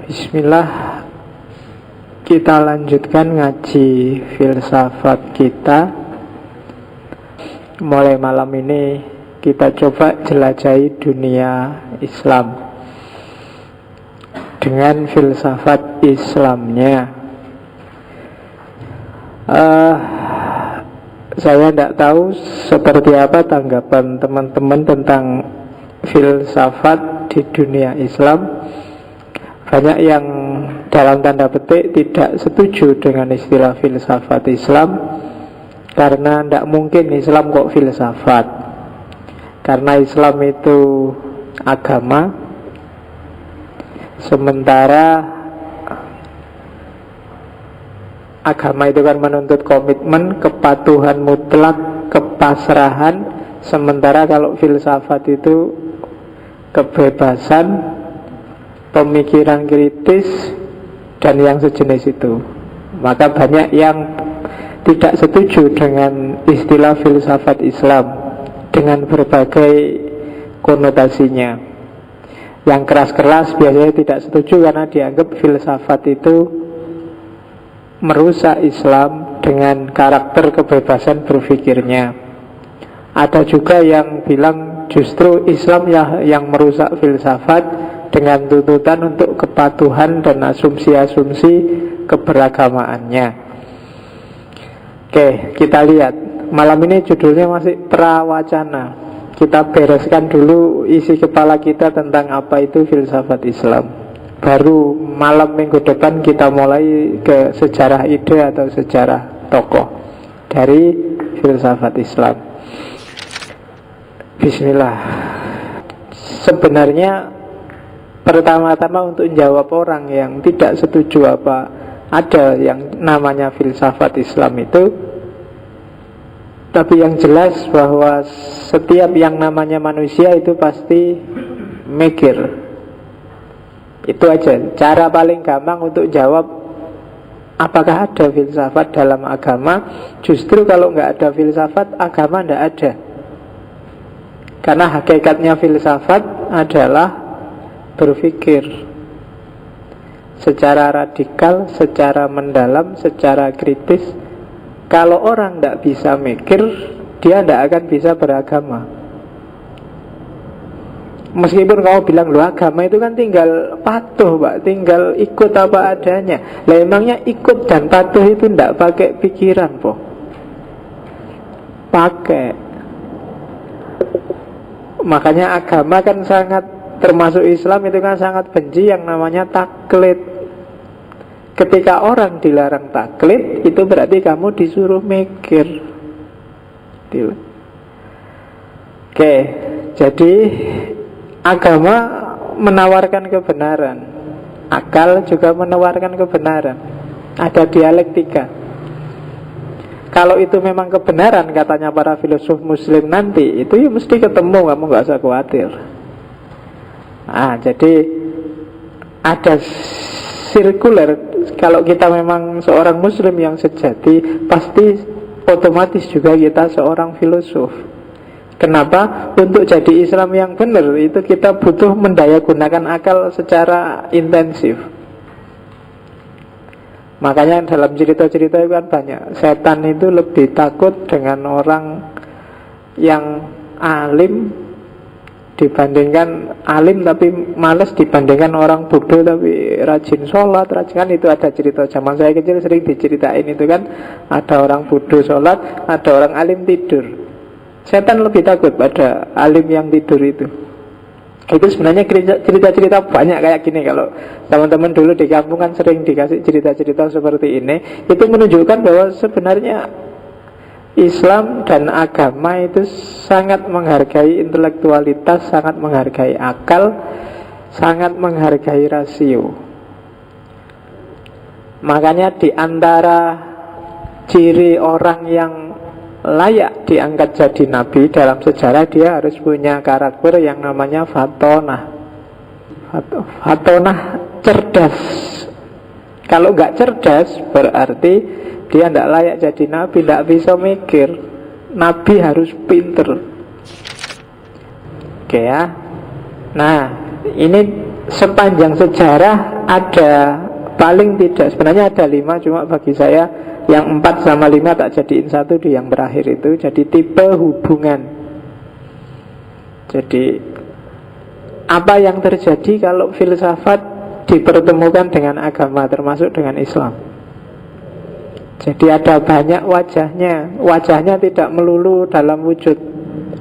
Bismillah. Kita lanjutkan ngaji filsafat kita. Mulai malam ini kita coba jelajahi dunia Islam dengan filsafat Islamnya. Saya tidak tahu seperti apa tanggapan teman-teman tentang filsafat di dunia Islam. Banyak yang dalam tanda petik tidak setuju dengan istilah filsafat Islam, karena tidak mungkin Islam kok filsafat. Karena Islam itu agama, sementara agama itu kan menuntut komitmen, kepatuhan mutlak, kepasrahan. Sementara kalau filsafat itu kebebasan, pemikiran kritis, dan yang sejenis itu. Maka banyak yang tidak setuju dengan istilah filsafat Islam dengan berbagai konotasinya. Yang keras-keras biasanya tidak setuju karena dianggap filsafat itu merusak Islam dengan karakter kebebasan berpikirnya. Ada juga yang bilang justru Islam yang merusak filsafat dengan tuntutan untuk kepatuhan dan asumsi-asumsi keberagamaannya. Oke, kita lihat. Malam ini judulnya masih prawacana. Kita bereskan dulu isi kepala kita tentang apa itu filsafat Islam. Baru malam minggu depan kita mulai ke sejarah ide atau sejarah tokoh dari filsafat Islam. Bismillah. Sebenarnya pertama-tama untuk menjawab orang yang tidak setuju apa ada yang namanya filsafat Islam itu, tapi yang jelas bahwa setiap yang namanya manusia itu pasti mikir. Itu aja cara paling gampang untuk jawab apakah ada filsafat dalam agama. Justru kalau nggak ada filsafat, agama nggak ada. Karena hakikatnya filsafat adalah berpikir secara radikal, secara mendalam, secara kritis. Kalau orang tidak bisa mikir, dia tidak akan bisa beragama. Meskipun kamu bilang, loh agama itu kan tinggal patuh Pak, tinggal ikut apa adanya. Lah emangnya ikut dan patuh itu tidak pakai pikiran po? Pakai. Makanya agama kan sangat, termasuk Islam itu kan sangat benci yang namanya taklid. Ketika orang dilarang taklid, itu berarti kamu disuruh mikir. Oke, jadi agama menawarkan kebenaran, akal juga menawarkan kebenaran. Ada dialektika. Kalau itu memang kebenaran katanya para filosof muslim nanti, itu ya mesti ketemu, kamu gak usah khawatir. Jadi ada sirkuler. Kalau kita memang seorang muslim yang sejati, pasti otomatis juga kita seorang filosof. Kenapa? Untuk jadi Islam yang benar itu kita butuh mendayagunakan akal secara intensif. Makanya dalam cerita-cerita itu kan banyak, setan itu lebih takut dengan orang yang alim dibandingkan alim tapi malas, dibandingkan orang bodoh tapi rajin sholat, rajin. Kan itu ada cerita zaman saya kecil sering diceritain itu kan, ada orang bodoh sholat, ada orang alim tidur. Setan lebih takut pada alim yang tidur itu. Itu sebenarnya cerita-cerita banyak kayak gini. Kalau teman-teman dulu di kampung kan sering dikasih cerita-cerita seperti ini. Itu menunjukkan bahwa sebenarnya Islam dan agama itu sangat menghargai intelektualitas, sangat menghargai akal, sangat menghargai rasio. Makanya di antara ciri orang yang layak diangkat jadi nabi dalam sejarah, dia harus punya karakter yang namanya fatonah. Fatonah, cerdas. Kalau nggak cerdas berarti dia tidak layak jadi nabi, tidak bisa mikir. Nabi harus pinter. Oke ya. Nah, ini sepanjang sejarah ada paling tidak, sebenarnya ada 5, cuma bagi saya yang 4 sama 5 tak jadiin satu di yang terakhir itu. Jadi tipe hubungan. Jadi apa yang terjadi kalau filsafat dipertemukan dengan agama, termasuk dengan Islam. Jadi ada banyak wajahnya. Wajahnya tidak melulu dalam wujud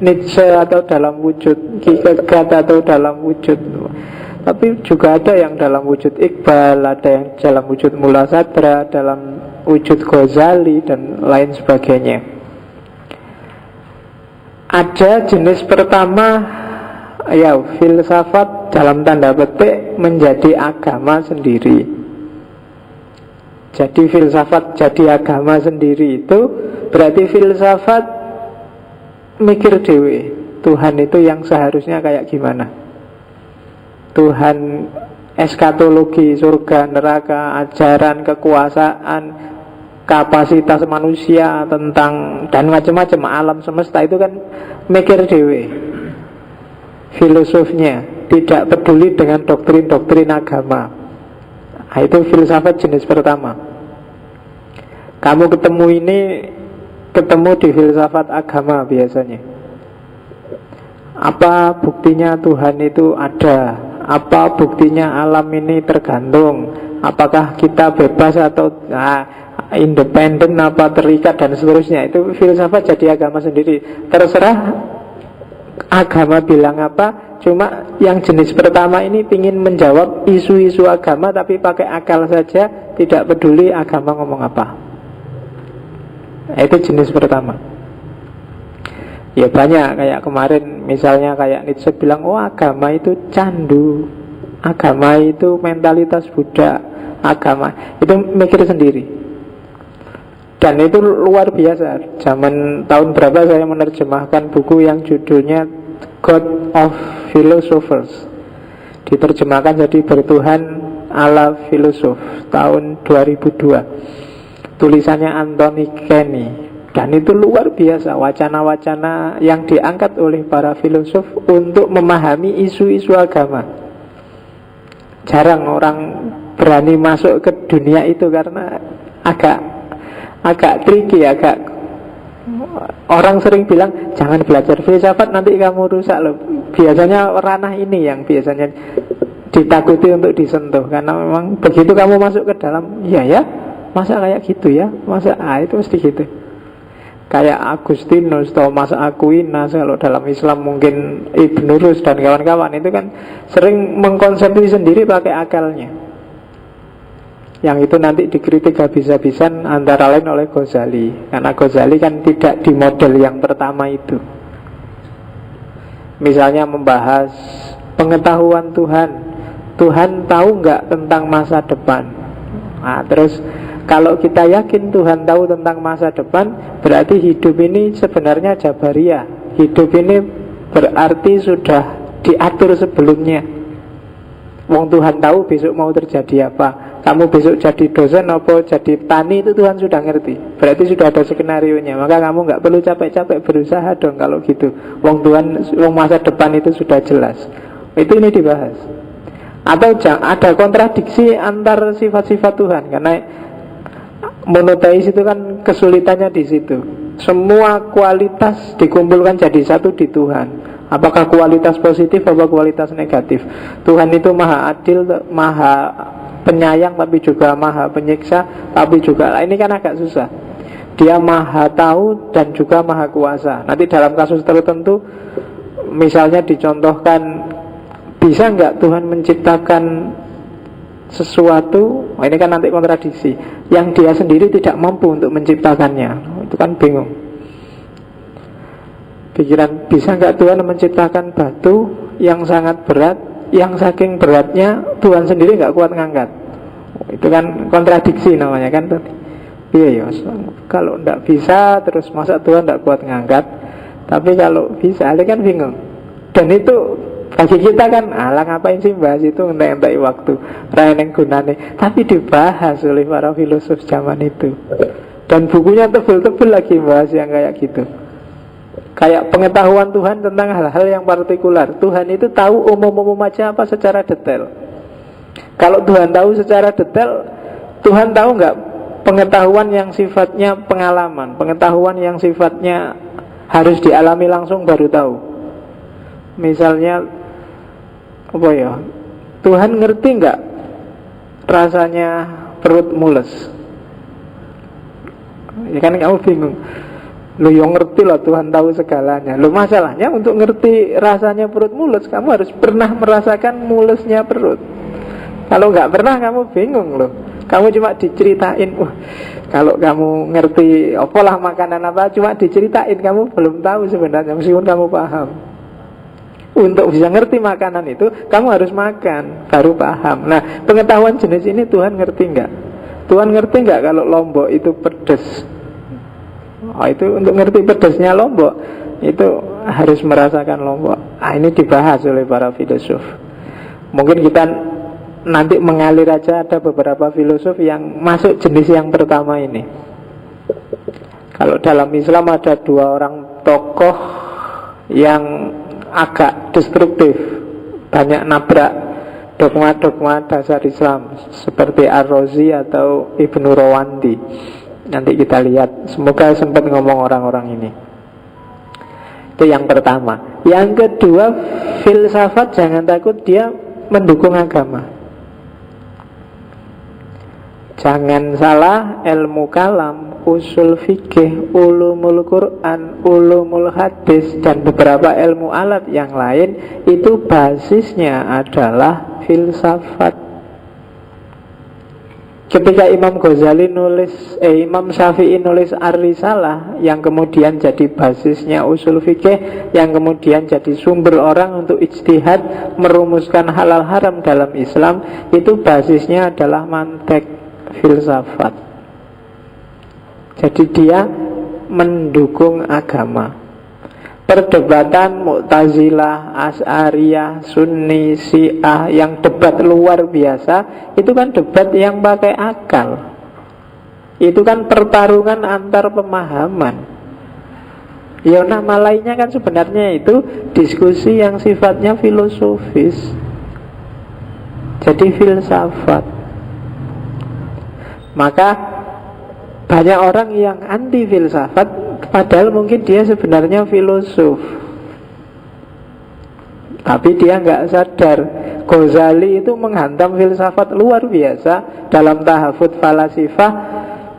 Nietzsche atau dalam wujud Kierkegaard atau dalam wujud, tapi juga ada yang dalam wujud Iqbal, ada yang dalam wujud Mullah Sadra, dalam wujud Ghazali dan lain sebagainya. Ada jenis pertama, ya filsafat dalam tanda petik menjadi agama sendiri. Jadi filsafat jadi agama sendiri itu berarti filsafat mikir dewe, Tuhan itu yang seharusnya kayak gimana, Tuhan eskatologi, surga, neraka, ajaran, kekuasaan, kapasitas manusia tentang dan macam-macam alam semesta itu kan mikir dewe. Filosofnya tidak peduli dengan doktrin-doktrin agama. Nah, itu filsafat jenis pertama. Kamu ketemu di filsafat agama biasanya. Apa buktinya Tuhan itu ada? Apa buktinya alam ini tergantung? Apakah kita bebas atau independen, apa terikat dan seterusnya. Itu filsafat jadi agama sendiri. Terserah agama bilang apa. Cuma yang jenis pertama ini ingin menjawab isu-isu agama tapi pakai akal saja, tidak peduli agama ngomong apa. Itu jenis pertama. Ya banyak, kayak kemarin misalnya kayak Nietzsche bilang, oh agama itu candu, agama itu mentalitas Buddha, agama itu mikir sendiri. Dan itu luar biasa. Zaman tahun berapa saya menerjemahkan buku yang judulnya God of Philosophers, diterjemahkan jadi Bertuhan ala Filosof, tahun 2002. Tulisannya Anthony Kenny. Dan itu luar biasa, wacana-wacana yang diangkat oleh para filosof untuk memahami isu-isu agama. Jarang orang berani masuk ke dunia itu karena agak tricky, orang sering bilang jangan belajar filsafat nanti kamu rusak loh. Biasanya ranah ini yang biasanya ditakuti untuk disentuh, karena memang begitu kamu masuk ke dalam, ya masa kayak gitu ya, masa itu mesti gitu. Kayak Agustinus, Thomas Aquinas, kalau dalam Islam mungkin Ibnu Rus dan kawan-kawan itu kan sering mengkonsepsi sendiri pakai akalnya. Yang itu nanti dikritik habis-habisan antara lain oleh Ghazali, karena Ghazali kan tidak di model yang pertama itu. Misalnya membahas pengetahuan Tuhan, Tuhan tahu nggak tentang masa depan. Nah, terus kalau kita yakin Tuhan tahu tentang masa depan, berarti hidup ini sebenarnya jabariyah. Hidup ini berarti sudah diatur sebelumnya. Wong Tuhan tahu besok mau terjadi apa. Kamu besok jadi dosen apa jadi tani, itu Tuhan sudah ngerti. Berarti sudah ada skenarionya. Maka kamu nggak perlu capek-capek berusaha dong kalau gitu. Wong masa depan itu sudah jelas. Itu ini dibahas. Atau ada kontradiksi antar sifat-sifat Tuhan, karena monoteis itu kan kesulitannya di situ. Semua kualitas dikumpulkan jadi satu di Tuhan. Apakah kualitas positif atau kualitas negatif? Tuhan itu maha adil, maha penyayang, tapi juga maha penyiksa, tapi juga ini kan agak susah. Dia maha tahu dan juga maha kuasa. Nanti dalam kasus tertentu, misalnya dicontohkan, bisa nggak Tuhan menciptakan sesuatu, ini kan nanti kontradiksi, yang dia sendiri tidak mampu untuk menciptakannya. Itu kan bingung. Pikiran, bisa nggak Tuhan menciptakan batu yang sangat berat, yang saking beratnya Tuhan sendiri nggak kuat ngangkat? Itu kan kontradiksi namanya kan. Iya ya, kalau nggak bisa terus masa Tuhan nggak kuat ngangkat, tapi kalau bisa, itu kan bingung. Dan itu bagi kita kan, alah ngapain sih bahas itu, ngentai waktu raine gunane. Tapi dibahas oleh para filosof zaman itu. Dan bukunya tebel-tebel lagi bahas yang kayak gitu. Kayak pengetahuan Tuhan tentang hal-hal yang partikular. Tuhan itu tahu umum-umum aja apa secara detail. Kalau Tuhan tahu secara detail, Tuhan tahu nggak pengetahuan yang sifatnya pengalaman, pengetahuan yang sifatnya harus dialami langsung baru tahu. Misalnya apa ya? Tuhan ngerti nggak rasanya perut mules? Ya kan kamu bingung. Lu yang ngerti lah, Tuhan tahu segalanya. Lu masalahnya untuk ngerti rasanya perut mules, kamu harus pernah merasakan mulesnya perut. Kalau nggak pernah kamu bingung loh. Kamu cuma diceritain, kalau kamu ngerti apalah makanan apa, cuma diceritain, kamu belum tahu sebenarnya meskipun kamu paham. Untuk bisa ngerti makanan itu, kamu harus makan, baru paham. Nah, pengetahuan jenis ini Tuhan ngerti nggak? Tuhan ngerti nggak kalau lombok itu pedes? Oh, itu untuk ngerti pedesnya lombok, itu harus merasakan lombok. Ini dibahas oleh para filosof. Mungkin kita nanti mengalir aja, ada beberapa filosof yang masuk jenis yang pertama ini. Kalau dalam Islam ada dua orang tokoh yang agak destruktif, banyak nabrak dogma-dogma dasar Islam, seperti Ar-Razi atau Ibnu Rawandi. Nanti kita lihat, semoga sempat ngomong orang-orang ini. Itu yang pertama. Yang kedua, filsafat jangan takut dia mendukung agama. Jangan salah, ilmu kalam, usul fikih, ulumul Quran, ulumul hadis, dan beberapa ilmu alat yang lain, itu basisnya adalah filsafat. Ketika Imam Ghazali Imam Syafi'i nulis Ar-Risalah, yang kemudian jadi basisnya usul fikih, yang kemudian jadi sumber orang untuk ijtihad merumuskan halal haram dalam Islam, itu basisnya adalah mantek, filsafat. Jadi dia mendukung agama. Perdebatan Mu'tazilah, Asy'ariyah, Sunni, Syiah yang debat luar biasa, itu kan debat yang pakai akal. Itu kan pertarungan antar pemahaman. Ya nama lainnya kan sebenarnya itu diskusi yang sifatnya filosofis. Jadi filsafat. Maka banyak orang yang anti filsafat, padahal mungkin dia sebenarnya filosof, tapi dia nggak sadar. Ghazali itu menghantam filsafat luar biasa dalam tahafut falasifah,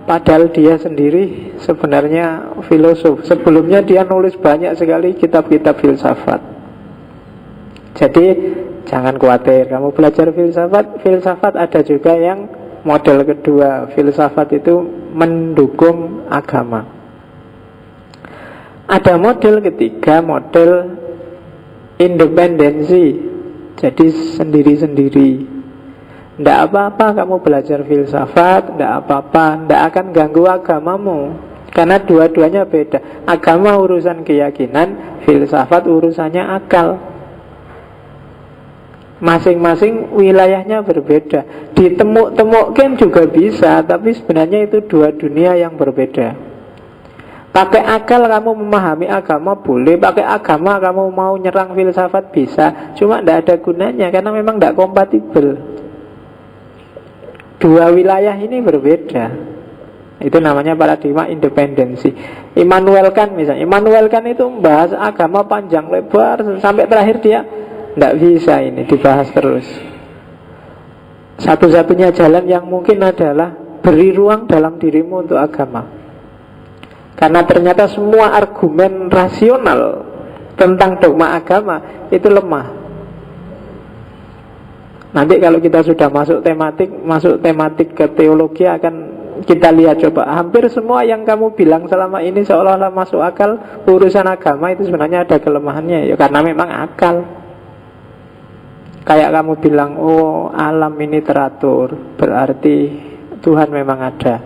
padahal dia sendiri sebenarnya filosof. Sebelumnya dia nulis banyak sekali kitab-kitab filsafat. Jadi jangan khawatir, kamu belajar filsafat. Filsafat ada juga yang model kedua, filsafat itu mendukung agama. Ada model ketiga, model independensi, jadi sendiri-sendiri. Tidak apa-apa kamu belajar filsafat, tidak apa-apa, tidak akan ganggu agamamu, karena dua-duanya beda. Agama urusan keyakinan, filsafat urusannya akal. Masing-masing wilayahnya berbeda. Ditemuk-temukin juga bisa, tapi sebenarnya itu dua dunia yang berbeda. Pakai akal kamu memahami agama boleh, pakai agama kamu mau nyerang filsafat bisa. Cuma tidak ada gunanya, karena memang tidak kompatibel. Dua wilayah ini berbeda. Itu namanya paradigma independensi. Immanuel Kant misalnya, Immanuel Kant itu membahas agama panjang lebar, sampai terakhir dia tidak bisa ini dibahas terus. Satu-satunya jalan yang mungkin adalah beri ruang dalam dirimu untuk agama. Karena ternyata semua argumen rasional tentang dogma agama itu lemah. Nanti kalau kita sudah masuk tematik ke teologi, akan kita lihat coba. Hampir semua yang kamu bilang selama ini seolah-olah masuk akal, urusan agama itu sebenarnya ada kelemahannya. Ya karena memang akal. Kayak kamu bilang, oh alam ini teratur, berarti Tuhan memang ada.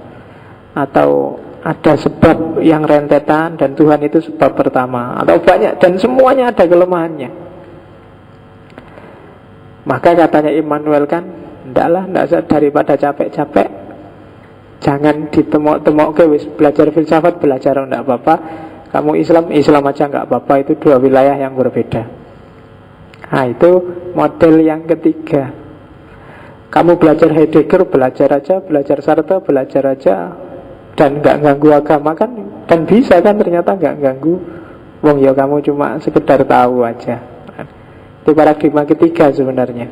Atau ada sebab yang rentetan dan Tuhan itu sebab pertama. Atau banyak, dan semuanya ada kelemahannya. Maka katanya Immanuel kan, tidak daripada capek-capek, jangan ditemuk-temuk ke belajar filsafat, belajar tidak apa-apa. Kamu Islam, Islam aja nggak apa-apa. Itu dua wilayah yang berbeda. Nah, itu model yang ketiga. Kamu belajar Heidegger, belajar aja. Belajar Sartre, belajar aja. Dan nggak ganggu agama kan. Dan bisa kan, ternyata nggak ganggu. Wong ya kamu cuma sekedar tahu aja. Itu paradigma ketiga sebenarnya.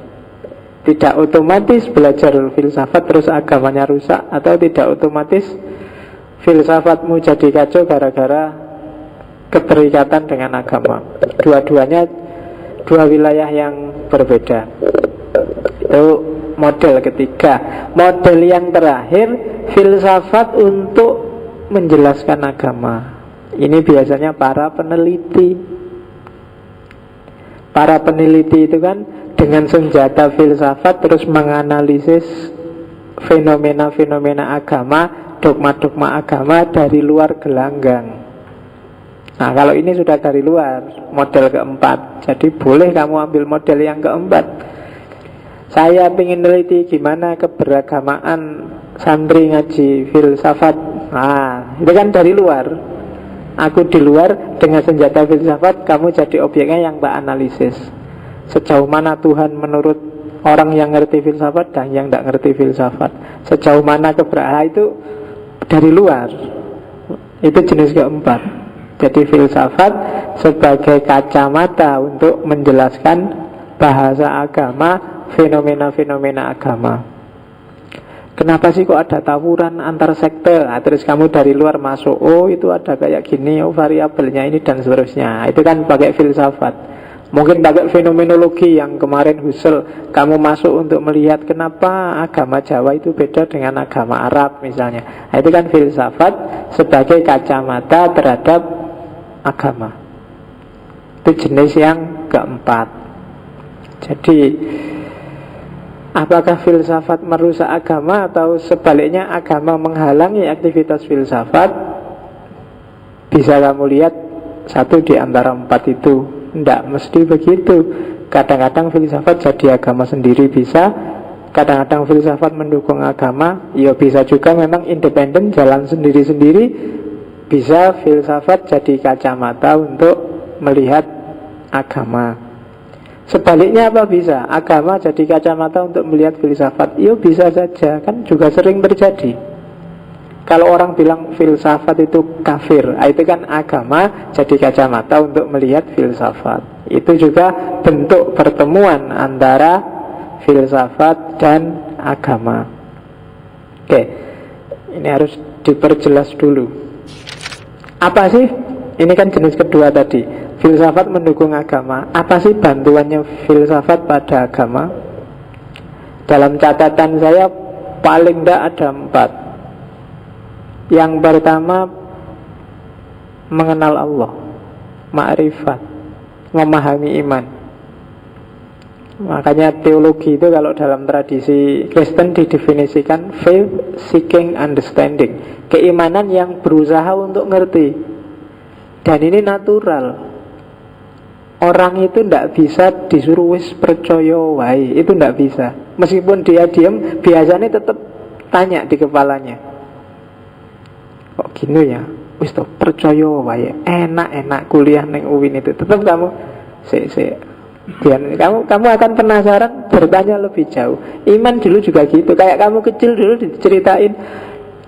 Tidak otomatis belajar filsafat terus agamanya rusak, atau tidak otomatis filsafatmu jadi kacau gara-gara keterikatan dengan agama. Dua-duanya dua wilayah yang berbeda. Itu model ketiga. Model yang terakhir, filsafat untuk menjelaskan agama. Ini biasanya para peneliti. Para peneliti itu kan dengan senjata filsafat terus menganalisis fenomena-fenomena agama, dogma-dogma agama dari luar gelanggang. Nah, kalau ini sudah dari luar, model keempat. Jadi boleh kamu ambil model yang keempat. Saya ingin neliti gimana keberagamaan santri ngaji filsafat. Nah, itu kan dari luar. Aku di luar dengan senjata filsafat, kamu jadi objeknya yang tak analisis. Sejauh mana Tuhan menurut orang yang ngerti filsafat dan yang tidak ngerti filsafat. Sejauh mana itu dari luar. Itu jenis keempat. Jadi filsafat sebagai kacamata untuk menjelaskan bahasa agama, fenomena-fenomena agama. Kenapa sih kok ada tawuran antar sekte? Nah, terus kamu dari luar masuk, oh itu ada kayak gini, oh variabelnya ini dan seterusnya. Itu kan pakai filsafat. Mungkin pakai fenomenologi yang kemarin Husserl, kamu masuk untuk melihat kenapa agama Jawa itu beda dengan agama Arab misalnya. Nah, itu kan filsafat sebagai kacamata terhadap agama. Itu jenis yang keempat. Jadi apakah filsafat merusak agama atau sebaliknya agama menghalangi aktivitas filsafat? Bisa kamu lihat satu di antara empat itu. Tidak mesti begitu. Kadang-kadang filsafat jadi agama sendiri bisa. Kadang-kadang filsafat mendukung agama. Ya bisa juga memang independen, jalan sendiri-sendiri. Bisa filsafat jadi kacamata untuk melihat agama. Sebaliknya apa bisa? Agama jadi kacamata untuk melihat filsafat. Ya bisa saja, kan juga sering terjadi. Kalau orang bilang filsafat itu kafir, itu kan agama jadi kacamata untuk melihat filsafat. Itu juga bentuk pertemuan antara filsafat dan agama. Oke, ini harus diperjelas dulu. Apa sih? Ini kan jenis kedua tadi. Filsafat mendukung agama. Apa sih bantuannya filsafat pada agama? Dalam catatan saya paling tidak ada 4. Yang pertama, mengenal Allah, ma'rifat, memahami iman. Makanya teologi itu kalau dalam tradisi Kristen didefinisikan faith seeking understanding, keimanan yang berusaha untuk ngerti. Dan ini natural. Orang itu tidak bisa disuruh wis percaya wae, itu tidak bisa. Meskipun dia diam, biasanya tetap tanya di kepalanya, kok gini ya, wis toh percaya wae, enak-enak kuliah neng UIN itu. Tetap kamu kamu akan penasaran, bertanya lebih jauh. Iman dulu juga gitu. Kayak kamu kecil dulu diceritain,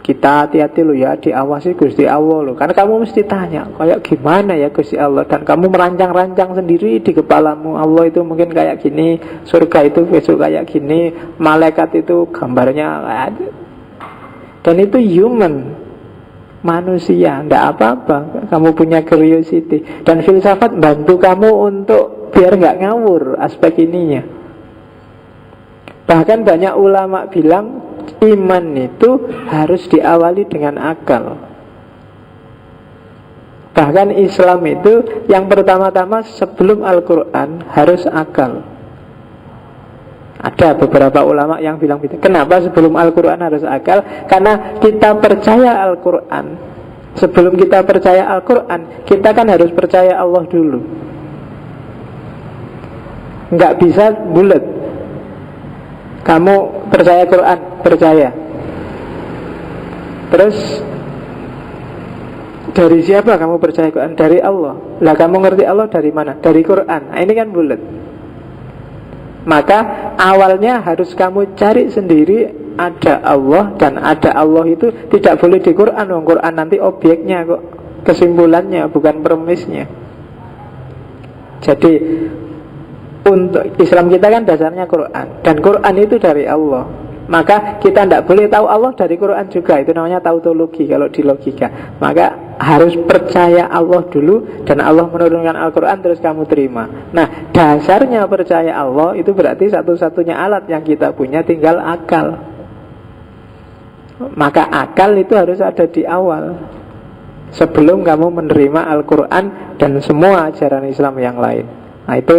kita hati-hati lo ya, diawasi Gusti Allah lo. Karena kamu mesti tanya, kayak gimana ya Gusti Allah. Dan kamu merancang-rancang sendiri di kepalamu, Allah itu mungkin kayak gini, surga itu besok kayak gini, malaikat itu gambarnya. Dan itu human, manusia, tidak apa-apa. Kamu punya curiosity. Dan filsafat bantu kamu untuk biar nggak ngawur aspek ininya. Bahkan banyak ulama bilang iman itu harus diawali dengan akal. Bahkan Islam itu yang pertama-tama sebelum Al-Quran harus akal. Ada beberapa ulama yang bilang gitu. Kenapa sebelum Al-Quran harus akal? Karena kita percaya Al-Quran. Sebelum kita percaya Al-Quran, kita kan harus percaya Allah dulu. Nggak bisa bulat. Kamu percaya Quran, percaya. Terus Dari siapa kamu percaya Quran? Dari Allah. Lah kamu ngerti Allah dari mana? Dari Quran. Nah, ini kan bulat. Maka awalnya harus kamu cari sendiri ada Allah, dan ada Allah itu tidak boleh di Quran. Quran nanti objeknya kok, kesimpulannya bukan premisnya. Jadi untuk Islam kita kan dasarnya Quran, dan Quran itu dari Allah. Maka kita tidak boleh tahu Allah dari Quran juga. Itu namanya tautologi kalau di logika. Maka harus percaya Allah dulu, dan Allah menurunkan Al-Quran terus kamu terima. Nah, dasarnya percaya Allah itu berarti satu-satunya alat yang kita punya tinggal akal. Maka akal itu harus ada di awal, sebelum kamu menerima Al-Quran dan semua ajaran Islam yang lain. Nah, itu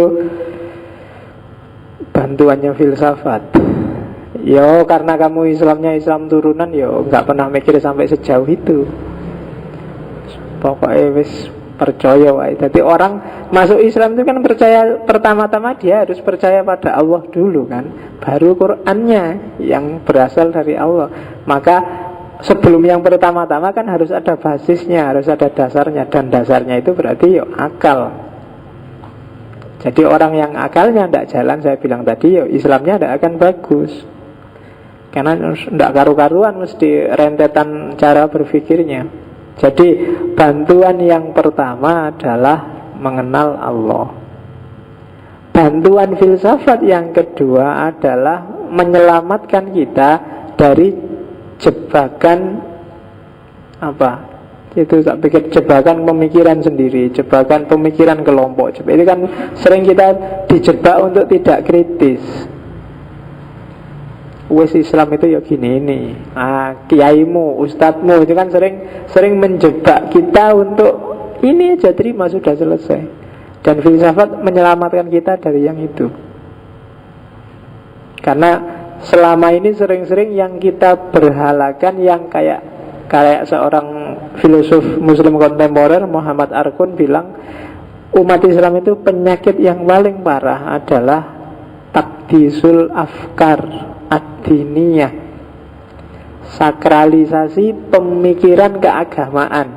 bantuannya filsafat. Yo, karena kamu Islamnya Islam turunan, yo nggak pernah mikir sampai sejauh itu. Pokoknya wis percaya wae. Jadi orang masuk Islam itu kan percaya, pertama-tama dia harus percaya pada Allah dulu kan, baru Qur'annya yang berasal dari Allah. Maka sebelum yang pertama-tama kan harus ada basisnya, harus ada dasarnya, dan dasarnya itu berarti yo akal. Jadi orang yang akalnya tidak jalan, saya bilang tadi, yo Islamnya tidak akan bagus. Karena tidak karu-karuan mesti rentetan cara berpikirnya. Jadi bantuan yang pertama adalah mengenal Allah. Bantuan filsafat yang kedua adalah menyelamatkan kita dari jebakan apa? Itu tak pikir jebakan pemikiran sendiri, jebakan pemikiran kelompok. Itu kan sering kita dijebak untuk tidak kritis. Wes Islam itu ya gini ini, kiaimu, ustadzmu itu kan sering menjebak kita untuk ini aja terima sudah selesai. Dan filsafat menyelamatkan kita dari yang itu. Karena selama ini sering-sering yang kita berhalakan yang kayak seorang filosof Muslim kontemporer Muhammad Arkun bilang, umat Islam itu penyakit yang paling parah adalah takdisul afkar ad-diniyah, sakralisasi pemikiran keagamaan.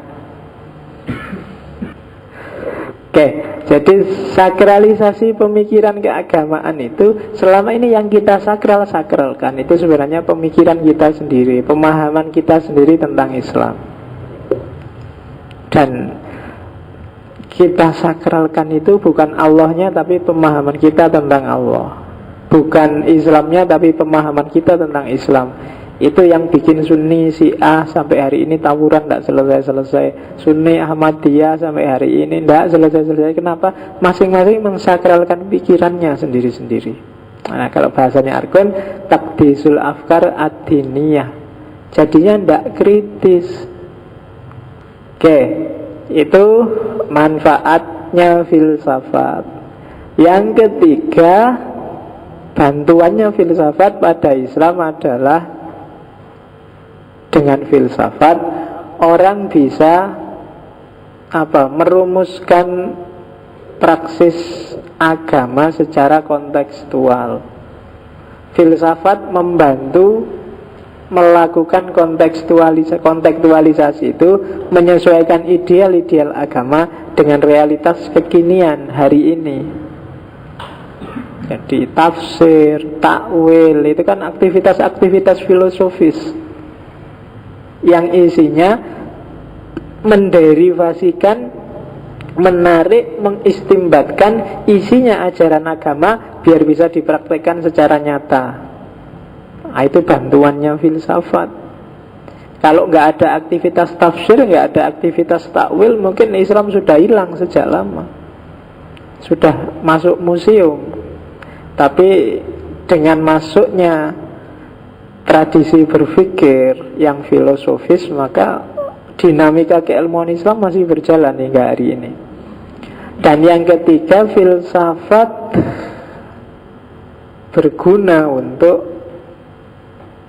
Oke, jadi sakralisasi pemikiran keagamaan itu selama ini yang kita sakralkan itu sebenarnya pemikiran kita sendiri, pemahaman kita sendiri tentang Islam. Dan kita sakralkan itu bukan Allahnya, tapi pemahaman kita tentang Allah. Bukan Islamnya, tapi pemahaman kita tentang Islam. Itu yang bikin Sunni Syiah sampai hari ini tawuran tidak selesai-selesai. Sunni Ahmadiyah sampai hari ini tidak selesai-selesai. Kenapa? Masing-masing mensakralkan pikirannya sendiri-sendiri. Nah, kalau bahasanya Arkun, takdisul afkar ad-diniyah. Jadinya tidak kritis. Oke, itu manfaatnya filsafat. Yang ketiga, bantuannya filsafat pada Islam adalah dengan filsafat orang bisa merumuskan praksis agama secara kontekstual. Filsafat membantu melakukan kontekstualisasi itu, menyesuaikan ideal-ideal agama dengan realitas kekinian hari ini. Jadi tafsir, takwil itu kan aktivitas-aktivitas filosofis yang isinya menderivasikan, menarik, mengistimbatkan isinya ajaran agama biar bisa dipraktekkan secara nyata. Nah, itu bantuannya filsafat. Kalau nggak ada aktivitas tafsir, nggak ada aktivitas takwil, mungkin Islam sudah hilang sejak lama, sudah masuk museum. Tapi dengan masuknya tradisi berpikir yang filosofis, maka dinamika keilmuan Islam masih berjalan hingga hari ini. Dan yang ketiga, filsafat berguna untuk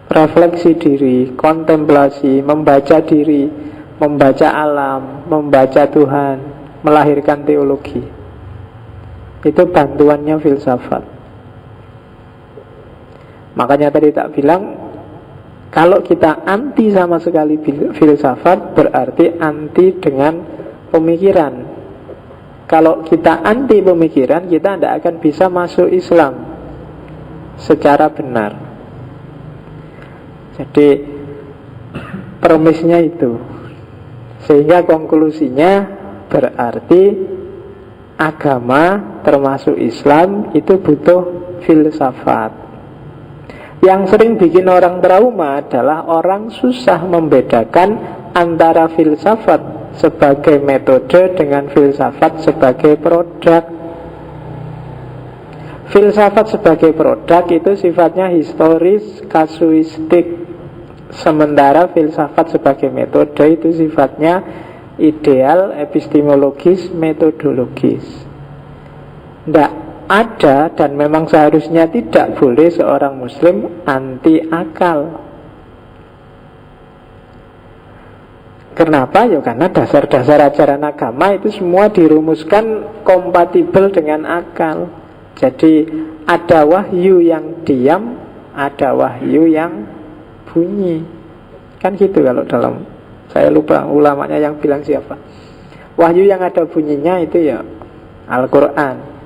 refleksi diri, kontemplasi, membaca diri, membaca alam, membaca Tuhan, melahirkan teologi. Itu bantuannya filsafat. Makanya tadi tak bilang, Kalau kita anti sama sekali filsafat, berarti anti dengan pemikiran. Kalau kita anti pemikiran, kita tidak akan bisa masuk Islam secara benar. Jadi premisnya itu. Sehingga konklusinya berarti agama termasuk Islam itu butuh filsafat. Yang sering bikin orang trauma adalah orang susah membedakan antara filsafat sebagai metode dengan filsafat sebagai produk. Filsafat sebagai produk itu sifatnya historis, kasuistik. Sementara filsafat sebagai metode itu sifatnya ideal, epistemologis, metodologis. Tidak ada dan memang seharusnya tidak boleh seorang muslim anti akal. Kenapa? Ya karena dasar-dasar ajaran agama itu semua dirumuskan kompatibel dengan akal. Jadi ada wahyu yang diam, ada wahyu yang bunyi. Kan gitu kalau dalam, saya lupa ulamanya yang bilang siapa. Wahyu yang ada bunyinya itu ya Al-Quran.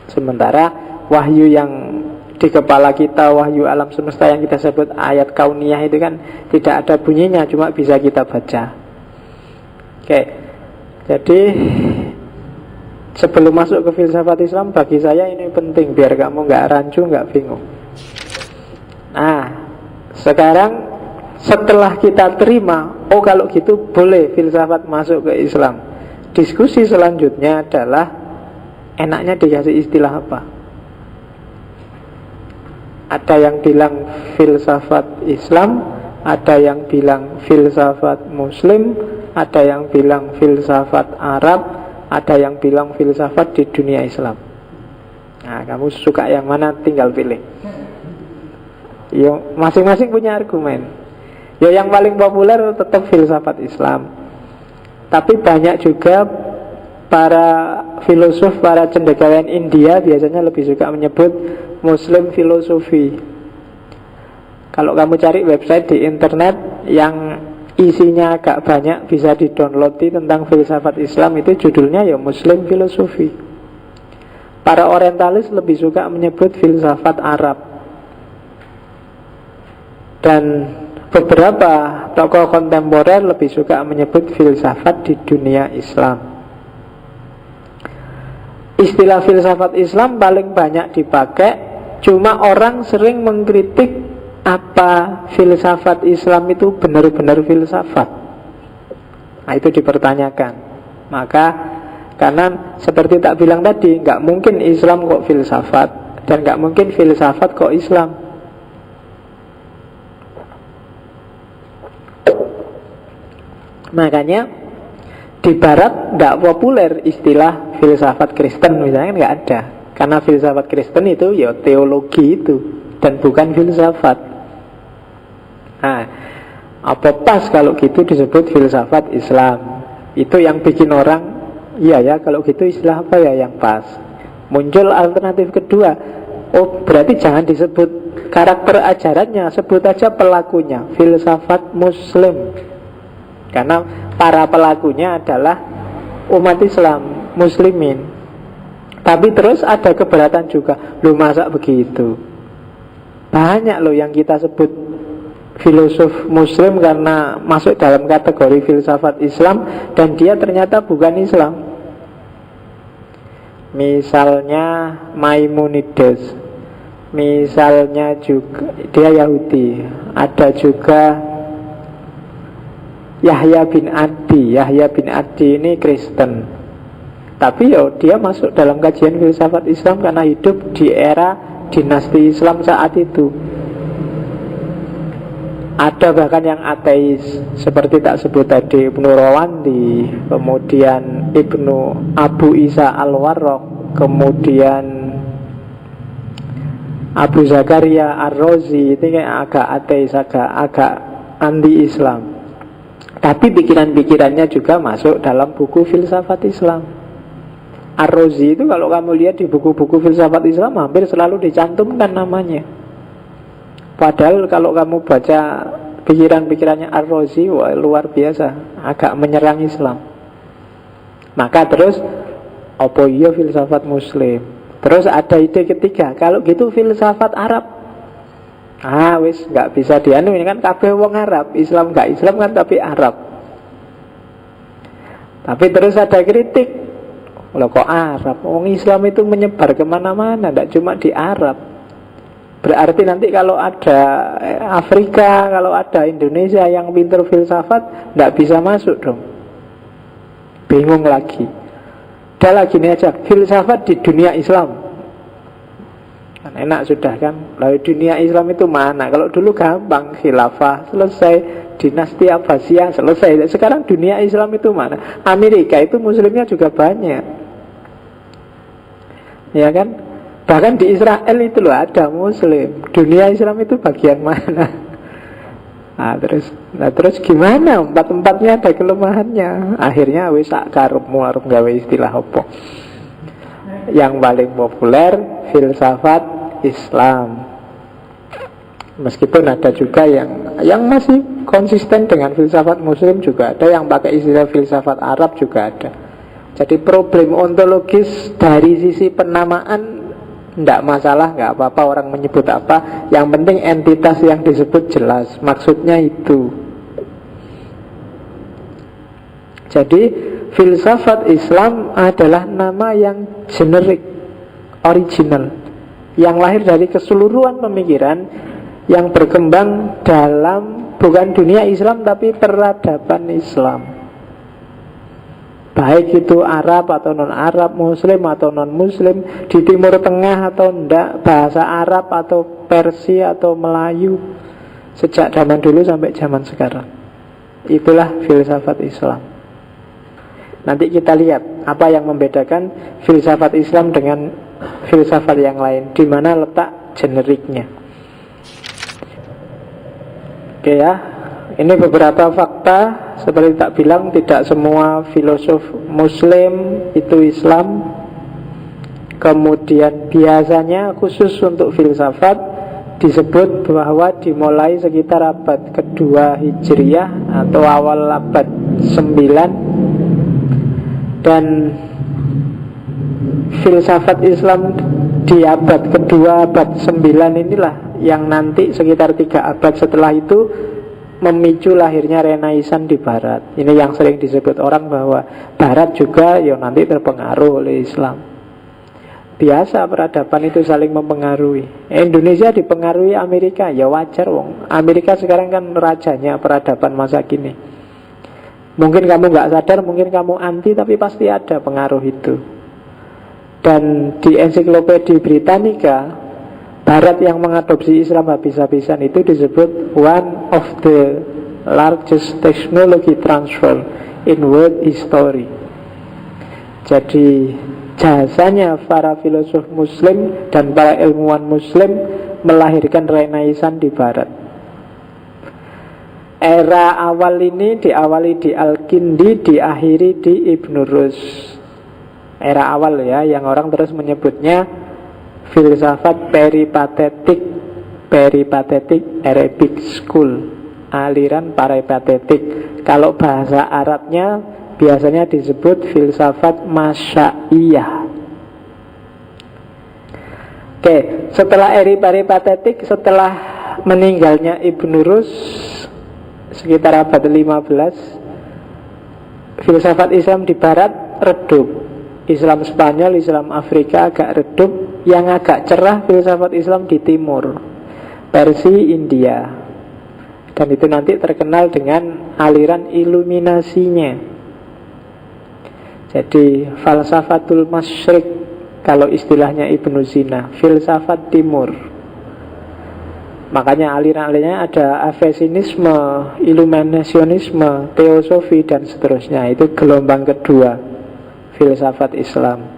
Sementara wahyu yang di kepala kita, wahyu alam semesta yang kita sebut ayat kauniyah itu kan tidak ada bunyinya, cuma bisa kita baca. Oke, jadi sebelum masuk ke filsafat Islam, bagi saya ini penting biar kamu nggak rancu, nggak bingung. Nah, sekarang setelah kita terima, oh kalau gitu boleh filsafat masuk ke Islam. Diskusi selanjutnya adalah enaknya dikasih istilah apa? Ada yang bilang filsafat Islam, ada yang bilang filsafat Muslim, ada yang bilang filsafat Arab, ada yang bilang filsafat di dunia Islam. Nah, kamu suka yang mana tinggal pilih. Yo, masing-masing punya argumen. Yo, yang paling populer tetap filsafat Islam. Tapi banyak juga para filosof, para cendekiawan India biasanya lebih suka menyebut Muslim filosofi. Kalau kamu cari website di internet yang isinya agak banyak, bisa di-download tentang filsafat Islam, itu judulnya ya Muslim filosofi. Para orientalis lebih suka menyebut filsafat Arab. Dan beberapa tokoh kontemporer lebih suka menyebut filsafat di dunia Islam. Istilah filsafat Islam paling banyak dipakai, cuma orang sering mengkritik apa filsafat Islam itu benar-benar filsafat. Nah, itu dipertanyakan. Maka karena seperti tak bilang tadi, nggak mungkin Islam kok filsafat, dan nggak mungkin filsafat kok Islam. Makanya di Barat nggak populer istilah filsafat Kristen misalnya, nggak ada. Karena filsafat Kristen itu ya teologi itu, dan bukan filsafat. Nah, apa pas kalau gitu disebut filsafat Islam? Itu yang bikin orang, iya ya kalau gitu istilah apa ya yang pas. Muncul alternatif kedua, oh berarti jangan disebut karakter ajarannya, sebut aja pelakunya, filsafat Muslim. Karena para pelakunya adalah umat Islam, muslimin. Tapi terus ada keberatan juga, loh masa begitu? Banyak loh yang kita sebut filosof muslim karena masuk dalam kategori filsafat Islam, dan dia ternyata bukan Islam. Misalnya Maimonides, misalnya juga dia Yahudi. Ada juga Yahya bin Adi. Yahya bin Adi ini Kristen, tapi dia masuk dalam kajian filsafat Islam karena hidup di era dinasti Islam saat itu. Ada bahkan yang ateis, seperti tak sebut tadi Ibnu Rawandi, kemudian Ibnu Abu Isa Al-Warraq, kemudian Abu Zakaria Ar-Razi. Itu kayak agak ateis, agak anti-Islam. Tapi pikiran-pikirannya juga masuk dalam buku filsafat Islam. Ar-Razi itu kalau kamu lihat di buku-buku filsafat Islam hampir selalu dicantumkan namanya. Padahal kalau kamu baca pikiran-pikirannya Ar-Razi, wah luar biasa, agak menyerang Islam. Maka terus, apa iya filsafat Muslim? Terus ada ide ketiga, kalau gitu filsafat Arab. Wis nggak bisa dianu, ini kan kabeh wong Arab, Islam nggak Islam kan tapi Arab. Tapi terus ada kritik, loh kok Arab? Wong Islam itu menyebar kemana-mana, tidak cuma di Arab. Berarti nanti kalau ada Afrika, kalau ada Indonesia yang pintar filsafat, tidak bisa masuk dong. Bingung lagi. Udah lagi ini aja, filsafat di dunia Islam. Kan enak sudah kan. Lalu dunia Islam itu mana? Kalau dulu gampang, khilafah selesai, dinasti Abbasiyah selesai. Sekarang dunia Islam itu mana? Amerika itu muslimnya juga banyak, ya kan? Bahkan di Israel itu loh ada muslim. Dunia Islam itu bagian mana? Terus gimana? Empat-empatnya ada kelemahannya. Akhirnya wis sak karepmu arep gawe istilah apa? Yang paling populer filsafat Islam. Meskipun ada juga yang masih konsisten dengan filsafat Muslim juga ada, yang pakai istilah filsafat Arab juga ada. Jadi problem ontologis dari sisi penamaan tidak masalah, nggak apa-apa orang menyebut apa. Yang penting entitas yang disebut jelas, maksudnya itu. Jadi filsafat Islam adalah nama yang generik, original, yang lahir dari keseluruhan pemikiran yang berkembang dalam bukan dunia Islam tapi peradaban Islam. Baik itu Arab atau non-Arab, Muslim atau non-Muslim, di Timur Tengah atau enggak, bahasa Arab atau Persia atau Melayu, sejak zaman dulu sampai zaman sekarang. Itulah filsafat Islam. Nanti kita lihat apa yang membedakan filsafat Islam dengan filsafat yang lain, di mana letak generiknya. Oke ya, ini beberapa fakta. Seperti tak bilang, tidak semua filosof Muslim itu Islam. Kemudian biasanya khusus untuk filsafat disebut bahwa dimulai sekitar abad kedua Hijriah atau awal abad 9. Dan filsafat Islam di abad kedua, abad 9 inilah yang nanti sekitar 3 abad setelah itu memicu lahirnya Renaissance di Barat. Ini yang sering disebut orang bahwa Barat juga ya nanti terpengaruh oleh Islam. Biasa peradaban itu saling mempengaruhi. Indonesia dipengaruhi Amerika, ya wajar wong. Amerika sekarang kan rajanya peradaban masa kini. Mungkin kamu nggak sadar, mungkin kamu anti, tapi pasti ada pengaruh itu. Dan di ensiklopedia Britannica, Barat yang mengadopsi Islam habis-habisan itu disebut one of the largest technology transfer in world history. Jadi jasanya para filosof Muslim dan para ilmuwan Muslim melahirkan Renaissance di Barat. Era awal ini diawali di Al-Kindi, diakhiri di Ibn Rus. Era awal ya, yang orang terus menyebutnya filsafat peripatetik Arabic School, aliran peripatetik. Kalau bahasa Arabnya biasanya disebut filsafat Masyaiyah. Oke, setelah peripatetik, setelah meninggalnya Ibn Rus sekitar abad 15, filsafat Islam di Barat redup. Islam Spanyol, Islam Afrika agak redup. Yang agak cerah filsafat Islam di timur, Persia, India. Dan itu nanti terkenal dengan aliran iluminasinya. Jadi falsafatul masyrik, kalau istilahnya Ibnu Sina, filsafat timur. Makanya aliran-alirannya ada avesinisme, iluminasionisme, teosofi dan seterusnya. Itu gelombang kedua filsafat Islam.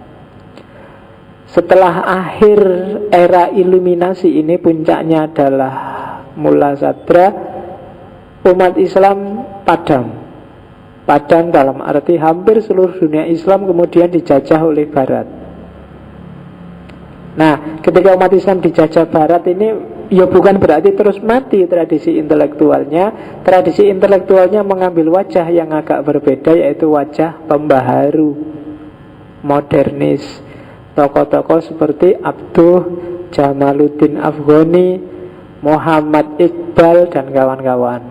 Setelah akhir era iluminasi ini, puncaknya adalah Mula Sadra, umat Islam padam. Padam dalam arti hampir seluruh dunia Islam kemudian dijajah oleh Barat. Nah, ketika umat Islam dijajah Barat ini, ya bukan berarti terus mati tradisi intelektualnya. Tradisi intelektualnya mengambil wajah yang agak berbeda, yaitu wajah pembaharu, modernis. Tokoh-tokoh seperti Abduh Jamaluddin Afghani, Muhammad Iqbal, dan kawan-kawan.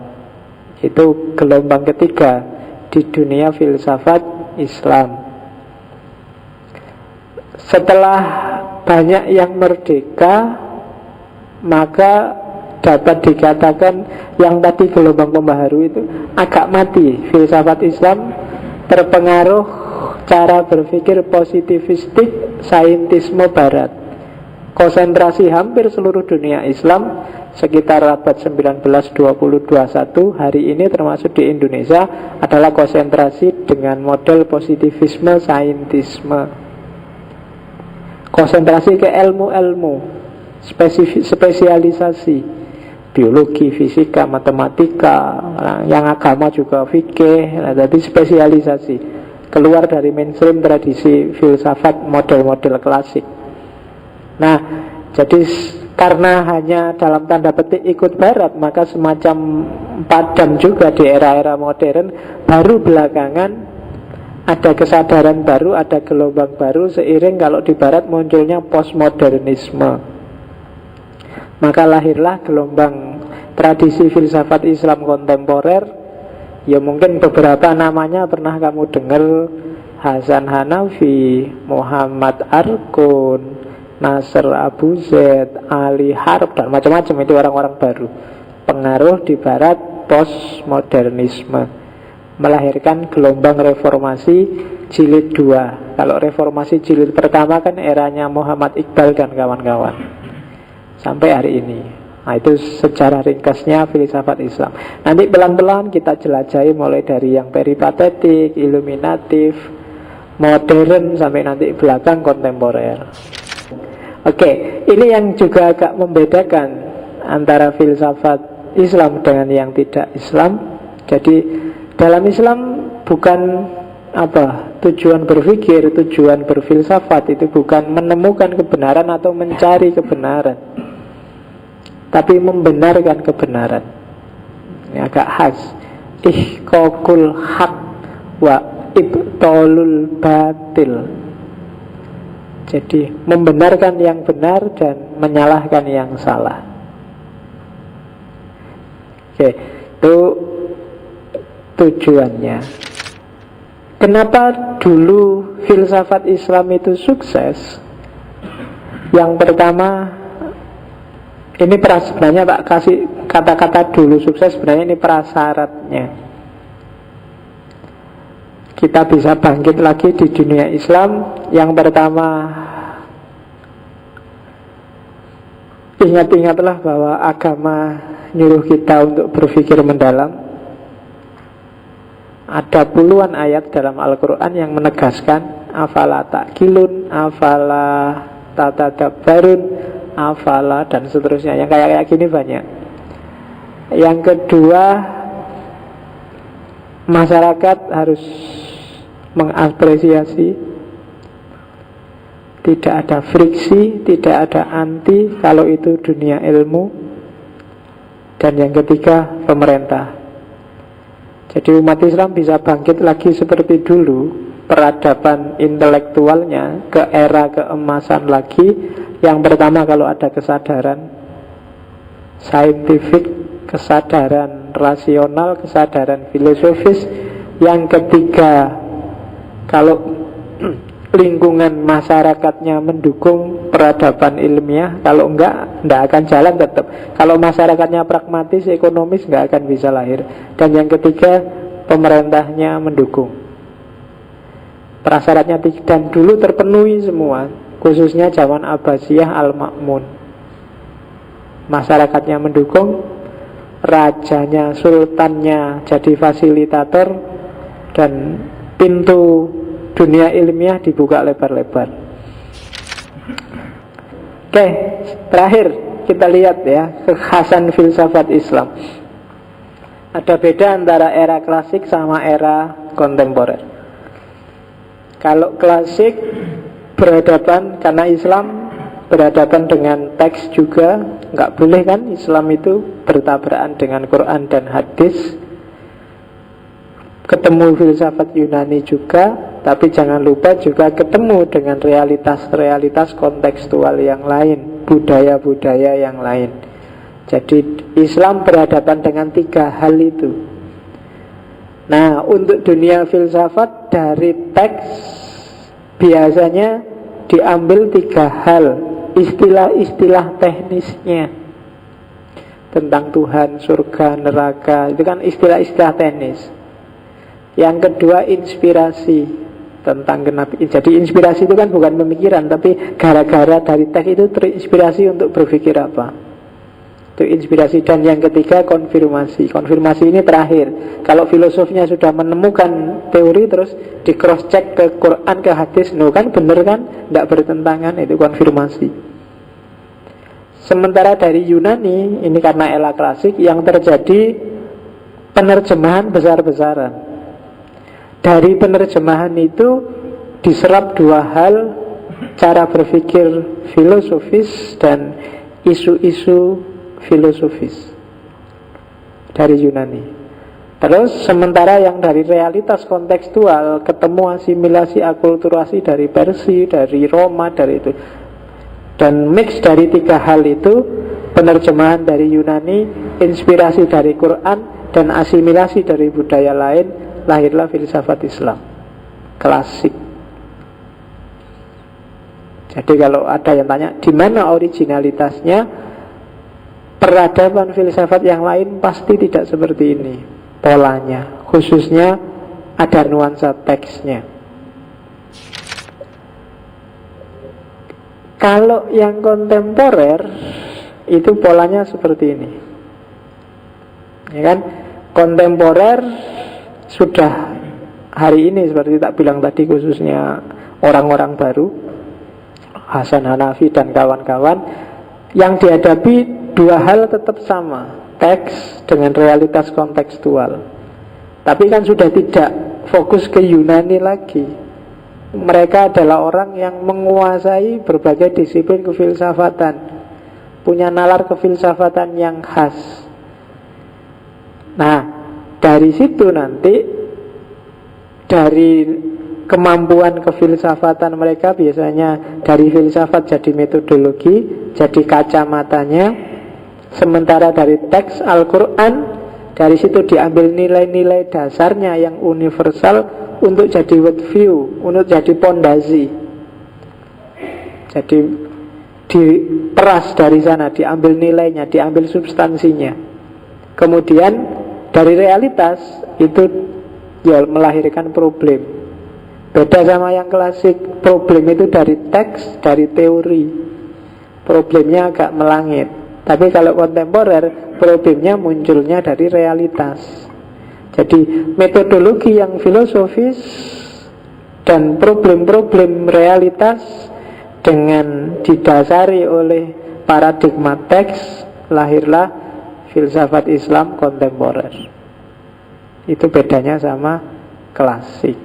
Itu gelombang ketiga di dunia filsafat Islam. Setelah banyak yang merdeka, maka dapat dikatakan yang tadi gelombang pembaharu itu agak mati. Filsafat Islam terpengaruh cara berpikir positivistik saintisme Barat. Konsentrasi hampir seluruh dunia Islam sekitar abad 19, 20, 21 hari ini termasuk di Indonesia adalah konsentrasi dengan model positivisme saintisme. Konsentrasi ke ilmu-ilmu, spesialisasi, biologi, fisika, matematika, yang agama juga fikih, jadi spesialisasi, keluar dari mainstream tradisi filsafat model-model klasik. Nah, jadi karena hanya dalam tanda petik ikut Barat, maka semacam padam juga di era-era modern. Baru belakangan ada kesadaran baru, ada gelombang baru seiring kalau di Barat munculnya postmodernisme. Maka lahirlah gelombang tradisi filsafat Islam kontemporer. Ya mungkin beberapa namanya pernah kamu dengar: Hasan Hanafi, Muhammad Arkun, Nasr Abu Zaid, Ali Harb, dan macam-macam. Itu orang-orang baru. Pengaruh di Barat postmodernisme melahirkan gelombang reformasi jilid 2. Kalau reformasi jilid pertama kan eranya Muhammad Iqbal dan kawan-kawan sampai hari ini. Nah, itu sejarah ringkasnya filsafat Islam. Nanti pelan-pelan kita jelajahi mulai dari yang peripatetik, iluminatif, modern, sampai nanti belakang kontemporer. Oke, ini yang juga agak membedakan antara filsafat Islam dengan yang tidak Islam. Jadi dalam Islam bukan tujuan berpikir, tujuan berfilsafat itu bukan menemukan kebenaran atau mencari kebenaran, tapi membenarkan kebenaran. Ini agak khas. Ihqaqul haq wa ibtalul batil. Jadi membenarkan yang benar dan menyalahkan yang salah. Oke, itu tujuannya. Kenapa dulu filsafat Islam itu sukses? Yang pertama, ini sebenarnya tak kasih kata-kata dulu sukses, sebenarnya ini prasyaratnya. Kita bisa bangkit lagi di dunia Islam. Yang pertama, ingat-ingatlah bahwa agama nyuruh kita untuk berpikir mendalam. Ada puluhan ayat dalam Al-Quran yang menegaskan afala ta'qilun, afala tatadabbarun, afala, dan seterusnya. Yang kayak gini banyak. Yang kedua, masyarakat harus mengapresiasi. Tidak ada friksi, tidak ada anti kalau itu dunia ilmu. Dan yang ketiga, pemerintah. Jadi umat Islam bisa bangkit lagi seperti dulu, peradaban intelektualnya ke era keemasan lagi. Yang pertama, kalau ada kesadaran saintifik, kesadaran rasional, kesadaran filosofis. Yang ketiga, kalau lingkungan masyarakatnya mendukung peradaban ilmiah. Kalau enggak akan jalan tetap. Kalau masyarakatnya pragmatis, ekonomis, enggak akan bisa lahir. Dan yang ketiga, pemerintahnya mendukung. Prasyaratnya dan dulu terpenuhi semua, khususnya zaman Abbasiyah Al-Ma'mun. Masyarakatnya mendukung, rajanya, sultannya jadi fasilitator, dan pintu dunia ilmiah dibuka lebar-lebar. Oke, terakhir kita lihat ya kekhasan filsafat Islam. Ada beda antara era klasik sama era kontemporer. Kalau klasik berhadapan karena Islam berhadapan dengan teks juga. Nggak boleh kan Islam itu bertabrakan dengan Quran dan hadis. Ketemu filsafat Yunani juga, tapi jangan lupa juga ketemu dengan realitas-realitas kontekstual yang lain, budaya-budaya yang lain. Jadi Islam berhadapan dengan 3 hal itu. Nah, untuk dunia filsafat dari teks biasanya diambil 3 hal, istilah-istilah teknisnya tentang Tuhan, surga, neraka. Itu kan istilah-istilah teknis. Yang kedua inspirasi tentang kenabi. Jadi inspirasi itu kan bukan pemikiran, tapi gara-gara dari teks itu terinspirasi untuk berpikir apa. Itu inspirasi. Dan yang ketiga konfirmasi. Konfirmasi ini terakhir. Kalau filosofnya sudah menemukan teori, terus di cross check ke Quran, ke hadis, no kan bener kan, tidak bertentangan, itu konfirmasi. Sementara dari Yunani, ini karena era klasik, yang terjadi penerjemahan besar-besaran. Dari penerjemahan itu diserap 2 hal, cara berpikir filosofis dan isu-isu filosofis dari Yunani. Terus sementara yang dari realitas kontekstual ketemu asimilasi, akulturasi dari Persia, dari Roma, dari itu. Dan mix dari 3 hal itu, penerjemahan dari Yunani, inspirasi dari Quran, dan asimilasi dari budaya lain, lahirlah filsafat Islam klasik. Jadi kalau ada yang tanya di mana originalitasnya, peradaban filsafat yang lain pasti tidak seperti ini polanya, khususnya ada nuansa teksnya. Kalau yang kontemporer itu polanya seperti ini, ya kan? Kontemporer sudah hari ini seperti tak bilang tadi, khususnya orang-orang baru, Hasan Hanafi dan kawan-kawan, yang dihadapi 2 hal tetap sama, teks dengan realitas kontekstual. Tapi kan sudah tidak fokus ke Yunani lagi. Mereka adalah orang yang menguasai berbagai disiplin kefilsafatan, punya nalar kefilsafatan yang khas. Nah, dari situ nanti, dari kemampuan kefilsafatan mereka, biasanya dari filsafat jadi metodologi, jadi kacamatanya. Sementara dari teks Al-Quran, dari situ diambil nilai-nilai dasarnya yang universal untuk jadi worldview, untuk jadi pondasi. Jadi diperas dari sana, diambil nilainya, diambil substansinya. Kemudian dari realitas itu ya melahirkan problem. Beda sama yang klasik, problem itu dari teks, dari teori. Problemnya agak melangit. Tapi kalau kontemporer, problemnya munculnya dari realitas. Jadi metodologi yang filosofis dan problem-problem realitas dengan didasari oleh paradigma teks, lahirlah filsafat Islam kontemporer. Itu bedanya sama klasik.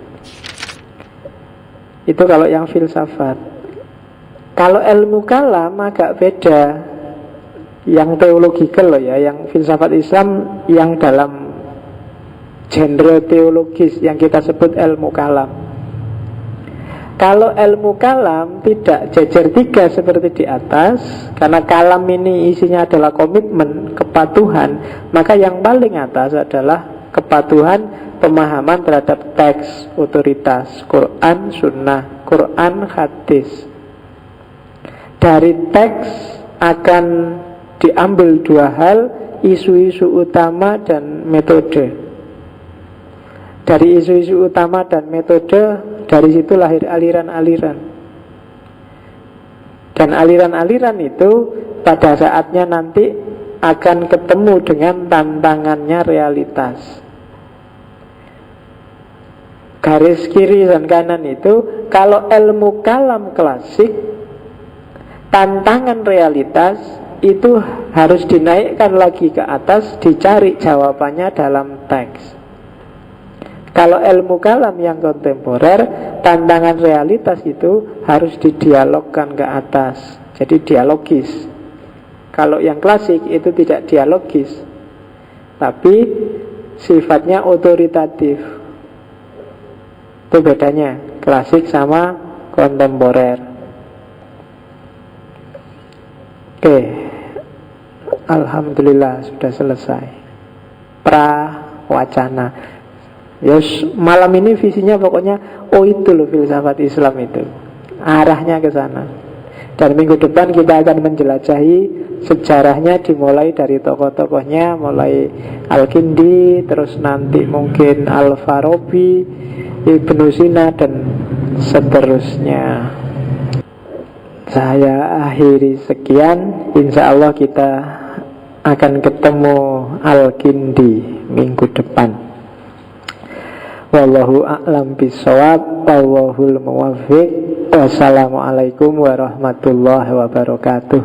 Itu kalau yang filsafat. Kalau ilmu kalam agak beda. Yang teologikal loh ya, yang filsafat Islam yang dalam genre teologis yang kita sebut ilmu kalam. Kalau ilmu kalam tidak jejer 3 seperti di atas, karena kalam ini isinya adalah komitmen, kepatuhan, maka yang paling atas adalah kepatuhan pemahaman terhadap teks, otoritas, Quran, Sunnah, Quran, hadis. Dari teks akan diambil 2 hal, isu-isu utama dan metode. Dari isu-isu utama dan metode, dari situ lahir aliran-aliran. Dan aliran-aliran itu pada saatnya nanti akan ketemu dengan tantangannya realitas. Garis kiri dan kanan itu, kalau ilmu kalam klasik, tantangan realitas itu harus dinaikkan lagi ke atas, dicari jawabannya dalam teks. Kalau ilmu kalam yang kontemporer, tantangan realitas itu harus didialogkan ke atas, Jadi dialogis. Kalau yang klasik itu tidak dialogis, tapi sifatnya otoritatif. Itu bedanya klasik sama kontemporer. Oke, alhamdulillah sudah selesai. Prawacana. Yes, malam ini visinya pokoknya itu loh filsafat Islam itu. Arahnya ke sana. Dan minggu depan kita akan menjelajahi sejarahnya, dimulai dari tokoh-tokohnya, mulai Al-Kindi, terus nanti mungkin Al-Farabi, Ibnu Sina, dan seterusnya. Saya akhiri sekian. Insya Allah kita akan ketemu Al-Kindi minggu depan. Wallahu a'lam bishawab, wallahul muwaffiq. Wassalamualaikum warahmatullahi wabarakatuh.